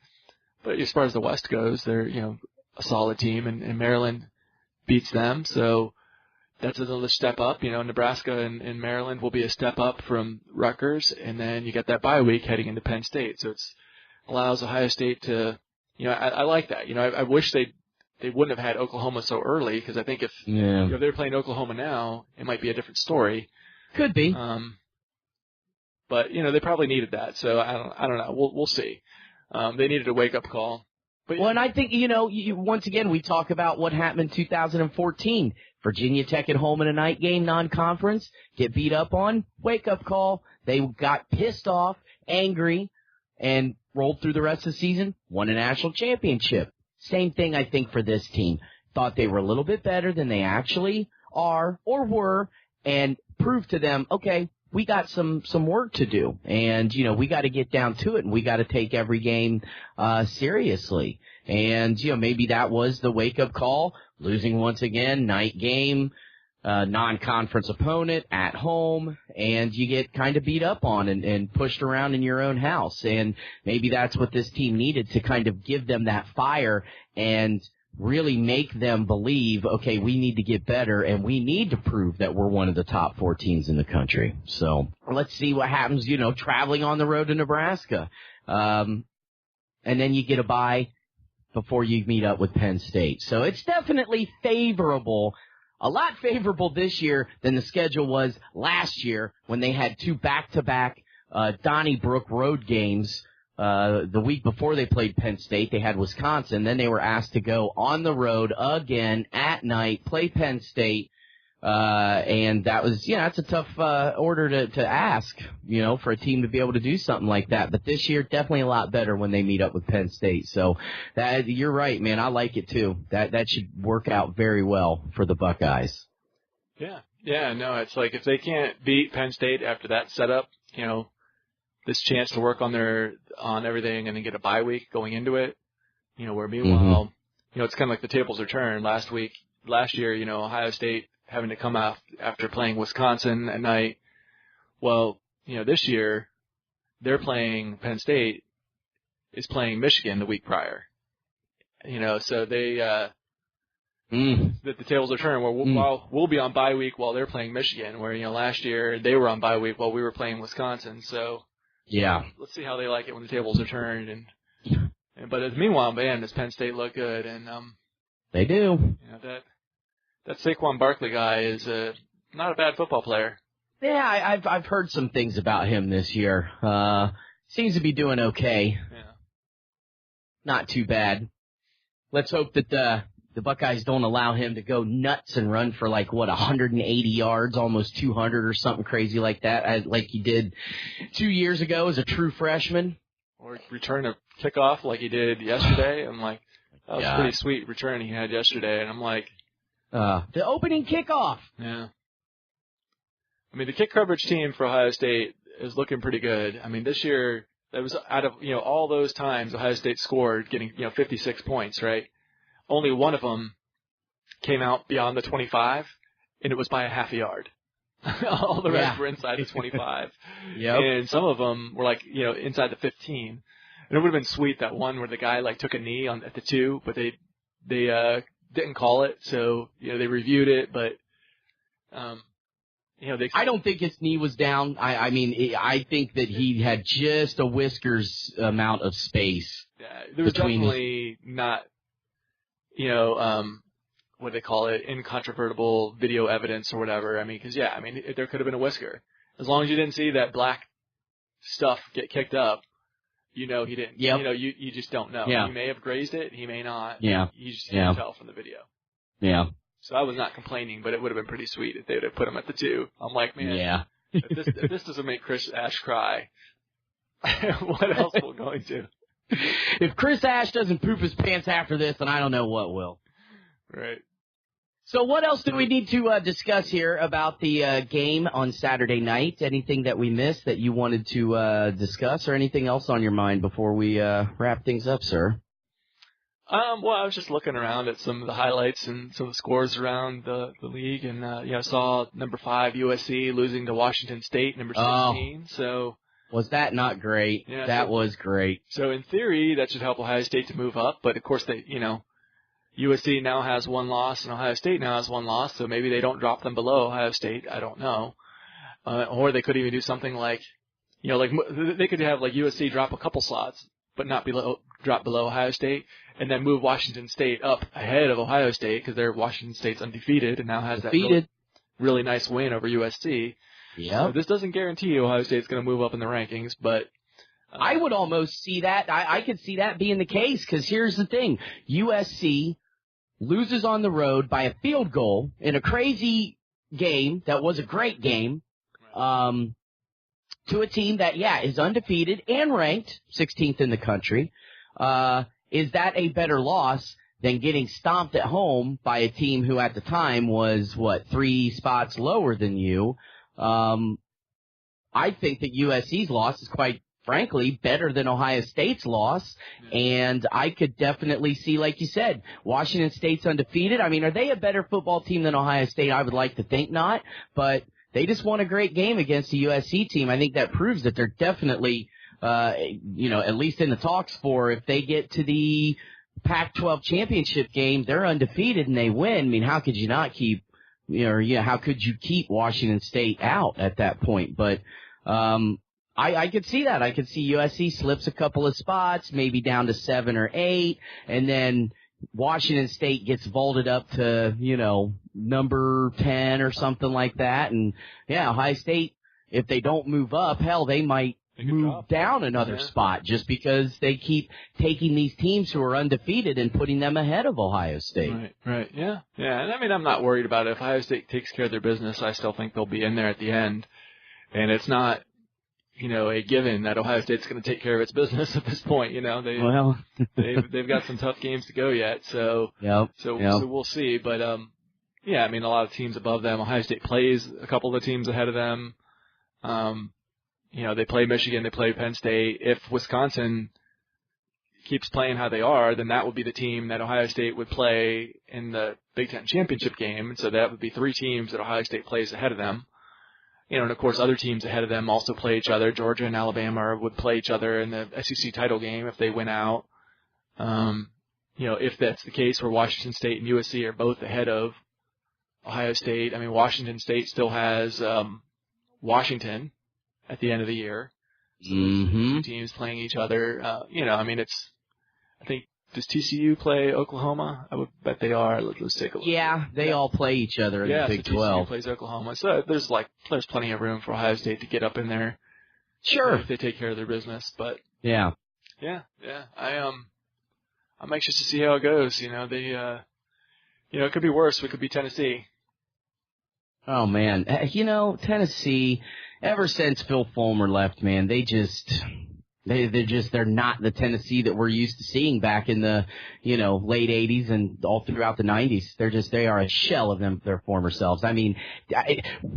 as far as the West goes, they're, a solid team, and Maryland beats them. So that's another step up. Nebraska and Maryland will be a step up from Rutgers, and then you get that bye week heading into Penn State. So it's allows Ohio State to, I like that. I wish they wouldn't have had Oklahoma so early, because I think if they were playing Oklahoma now, it might be a different story. Could be. But they probably needed that. So I don't know. We'll see. They needed a wake up call. But, and I think, once again, we talk about what happened in 2014. Virginia Tech at home in a night game, non-conference, get beat up on, wake-up call. They got pissed off, angry, and rolled through the rest of the season, won a national championship. Same thing, I think, for this team. Thought they were a little bit better than they actually are or were, and proved to them, okay, we got some work to do, and, we got to get down to it, and we got to take every game seriously. And, maybe that was the wake-up call, losing once again, night game, non-conference opponent at home, and you get kind of beat up on and pushed around in your own house. And maybe that's what this team needed, to kind of give them that fire and really make them believe, okay, we need to get better, and we need to prove that we're one of the top 4 teams in the country. So let's see what happens, traveling on the road to Nebraska. And then you get a bye before you meet up with Penn State. So it's definitely favorable, a lot favorable this year than the schedule was last year, when they had 2 back-to-back Donnybrook road games. The week before they played Penn State, they had Wisconsin. Then they were asked to go on the road again at night, play Penn State. And that was, that's a tough order to ask, for a team to be able to do something like that. But this year, definitely a lot better when they meet up with Penn State. So you're right, man. I like it too. That should work out very well for the Buckeyes. Yeah, no, it's like if they can't beat Penn State after that setup, this chance to work on everything and then get a bye week going into it, where meanwhile, it's kind of like the tables are turned. Last year, Ohio State having to come out after playing Wisconsin at night. Well, this year they're playing Penn State is playing Michigan the week prior. So they the tables are turned. While we'll be on bye week while they're playing Michigan, where last year they were on bye week while we were playing Wisconsin. So yeah, let's see how they like it when the tables are turned. But meanwhile, man, does Penn State look good? And they do. That Saquon Barkley guy is not a bad football player. Yeah, I've heard some things about him this year. Seems to be doing okay. Yeah. Not too bad. Let's hope that the Buckeyes don't allow him to go nuts and run for 180 yards, almost 200 or something crazy like that, like he did 2 years ago as a true freshman. Or return a kickoff like he did yesterday. I'm like, that was a pretty sweet return he had yesterday. And I'm like, the opening kickoff. Yeah. I mean, the kick coverage team for Ohio State is looking pretty good. I mean, this year, that was out of, all those times Ohio State scored, getting, 56 points, right? Only one of them came out beyond the 25, and it was by a half a yard. All the rest were inside the 25. Yep. And some of them were inside the 15. And it would have been sweet, that one where the guy took a knee at the 2, but they didn't call it, so they reviewed it, but I don't think his knee was down. I think that he had just a whiskers amount of space. Yeah, there was definitely not, what do they call it, incontrovertible video evidence or whatever. Because there could have been a whisker. As long as you didn't see that black stuff get kicked up, he didn't. Yep. You just don't know. Yeah. He may have grazed it. He may not. Yeah. You just can't tell from the video. Yeah. So I was not complaining, but it would have been pretty sweet if they would have put him at the 2. I'm like, man, yeah. if this doesn't make Chris Ash cry, what else will going to? If Chris Ash doesn't poop his pants after this, then I don't know what will. Right. So what else do we need to discuss here about the game on Saturday night? Anything that we missed that you wanted to discuss, or anything else on your mind before we wrap things up, sir? Well, I was just looking around at some of the highlights and some of the scores around the league, and I saw number 5 USC losing to Washington State, number 16. So was that not great? Yeah, that was great. So in theory, that should help Ohio State to move up, but of course USC now has 1 loss, and Ohio State now has 1 loss, so maybe they don't drop them below Ohio State. I don't know. Or they could even do something like, they could have like USC drop a couple slots, but not drop below Ohio State, and then move Washington State up ahead of Ohio State because Washington State's undefeated and now has that really nice win over USC. Yeah. So this doesn't guarantee Ohio State's going to move up in the rankings, but I would almost see that. I could see that being the case because here's the thing: USC loses on the road by a field goal in a crazy game that was a great game to a team that, is undefeated and ranked 16th in the country. Is that a better loss than getting stomped at home by a team who at the time was, 3 spots lower than you? I think that USC's loss is quite frankly better than Ohio State's loss, and I could definitely see, like you said, Washington State's undefeated. I mean, are they a better football team than Ohio State? I would like to think not, but they just won a great game against the USC team. I think that proves that they're definitely, at least in the talks for if they get to the Pac-12 championship game, they're undefeated and they win. I mean, how could you not keep, how could you keep Washington State out at that point? But, I could see that. I could see USC slips a couple of spots, maybe down to 7 or 8, and then Washington State gets vaulted up to, number 10 or something like that. And, Ohio State, if they don't move up, hell, they might move down another spot just because they keep taking these teams who are undefeated and putting them ahead of Ohio State. Right. Yeah. And I mean, I'm not worried about it. If Ohio State takes care of their business, I still think they'll be in there at the end. And it's not, a given that Ohio State's going to take care of its business at this point. They've got some tough games to go yet. So we'll see. But I mean, a lot of teams above them. Ohio State plays a couple of the teams ahead of them. They play Michigan, they play Penn State. If Wisconsin keeps playing how they are, then that would be the team that Ohio State would play in the Big Ten championship game. And so that would be 3 teams that Ohio State plays ahead of them. And of course, other teams ahead of them also play each other. Georgia and Alabama would play each other in the SEC title game if they win out. If that's the case where Washington State and USC are both ahead of Ohio State, I mean, Washington State still has Washington at the end of the year. So there's 2 teams playing each other. I think, does TCU play Oklahoma? I would bet they are. Let's take a look. Yeah, they all play each other in the Big 12. TCU plays Oklahoma. So there's plenty of room for Ohio State to get up in there. Sure. If they take care of their business. But yeah. I'm anxious to see how it goes. It could be worse. We could be Tennessee. Oh man. Tennessee, ever since Phil Fulmer left, man, they're not the Tennessee that we're used to seeing back in the, late 80s and all throughout the 90s. They are a shell of their former selves. I mean,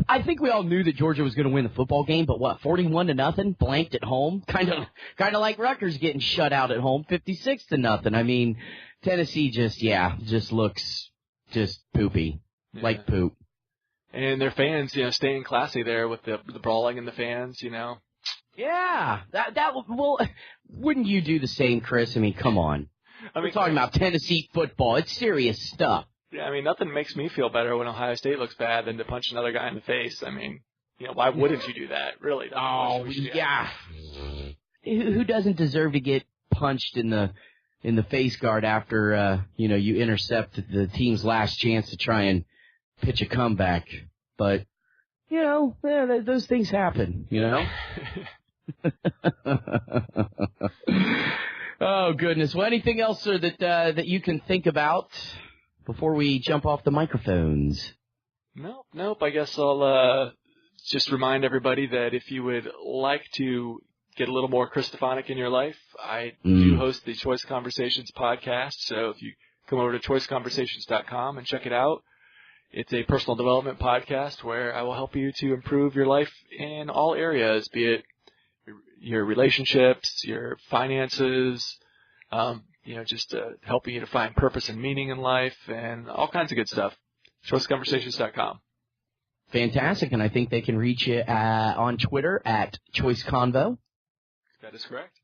I think we all knew that Georgia was going to win the football game, but 41-0, blanked at home? Kind of like Rutgers getting shut out at home, 56-0. I mean, Tennessee just looks just poopy, like poop. And their fans, staying classy there with the brawling in the fans, Yeah, wouldn't you do the same, Chris? I mean, come on. We're talking about Tennessee football. It's serious stuff. Yeah, I mean, nothing makes me feel better when Ohio State looks bad than to punch another guy in the face. I mean, why wouldn't you do that? Really? Oh, yeah. Who doesn't deserve to get punched in the face guard after you intercept the team's last chance to try and pitch a comeback? But those things happen. Oh goodness! Well, anything else, sir, that you can think about before we jump off the microphones? Nope. I guess I'll just remind everybody that if you would like to get a little more Chris Stefanick in your life, I do host the Choice Conversations podcast. So if you come over to choiceconversations.com and check it out, it's a personal development podcast where I will help you to improve your life in all areas, be it your relationships, your finances, just helping you to find purpose and meaning in life and all kinds of good stuff. choiceconversations.com. Fantastic, and I think they can reach you on Twitter at Choice Convo. That is correct.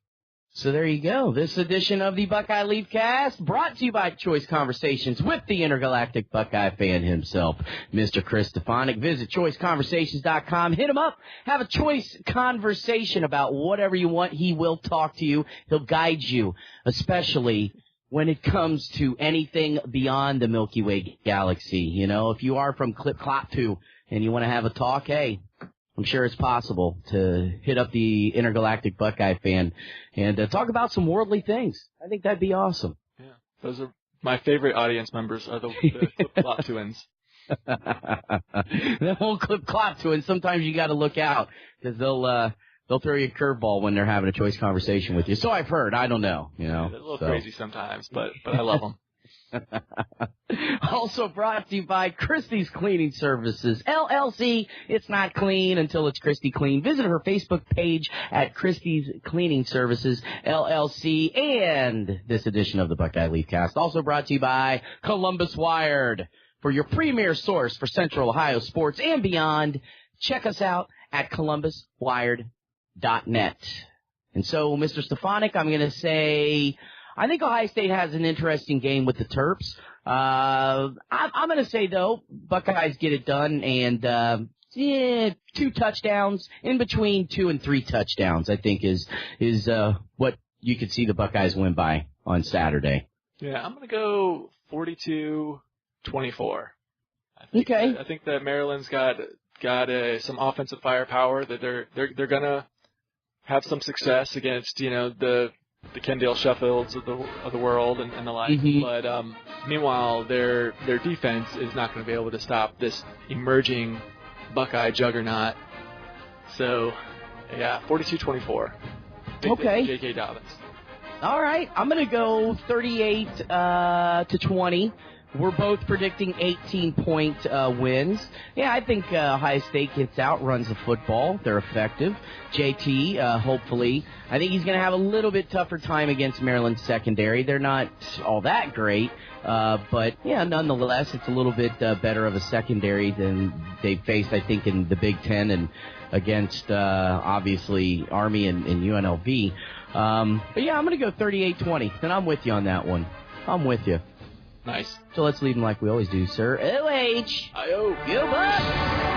So there you go. This edition of the Buckeye Leafcast brought to you by Choice Conversations with the Intergalactic Buckeye Fan himself, Mr. Chris Stefanick. Visit choiceconversations.com. Hit him up. Have a choice conversation about whatever you want. He will talk to you. He'll guide you, especially when it comes to anything beyond the Milky Way galaxy. You know, if you are from Clip-Clop-2 and you want to have a talk, hey, I'm sure it's possible to hit up the Intergalactic Buckeye Fan and talk about some worldly things. I think that'd be awesome. Yeah, those are my favorite audience members are the Clip-Clop twins. The whole Clip-Clop twins. Sometimes you got to look out because they'll throw you a curveball when they're having a choice conversation with you. So I've heard. I don't know. You know, they're a little crazy sometimes, but I love them. Also brought to you by Christie's Cleaning Services, LLC. It's not clean until it's Christie Clean. Visit her Facebook page at Christie's Cleaning Services, LLC. And this edition of the Buckeye Leafcast also brought to you by Columbus Wired. For your premier source for Central Ohio sports and beyond, check us out at columbuswired.net. And so, Mr. Stefanick, I'm going to say I think Ohio State has an interesting game with the Terps. I'm going to say, though, Buckeyes get it done, and 2 touchdowns, in between 2 and 3 touchdowns, I think is what you could see the Buckeyes win by on Saturday. Yeah, I'm going to go 42-24. Okay. I think that Maryland's got some offensive firepower that they're going to have some success against, the Kendall Sheffields of the world and the like. Mm-hmm. But meanwhile, their defense is not going to be able to stop this emerging Buckeye juggernaut. So, yeah, 42-24. Okay. J.K. Dobbins. All right, I'm going to go 38-20. We're both predicting 18-point wins. Yeah, I think Ohio State gets out, runs the football. They're effective. JT, hopefully, I think he's going to have a little bit tougher time against Maryland's secondary. They're not all that great, but, yeah, nonetheless, it's a little bit better of a secondary than they faced, I think, in the Big Ten and against, obviously, Army and UNLV. But, yeah, I'm going to go 38-20, and I'm with you on that one. I'm with you. Nice. So let's leave them like we always do, sir. O-H. I-O. Go Bucks!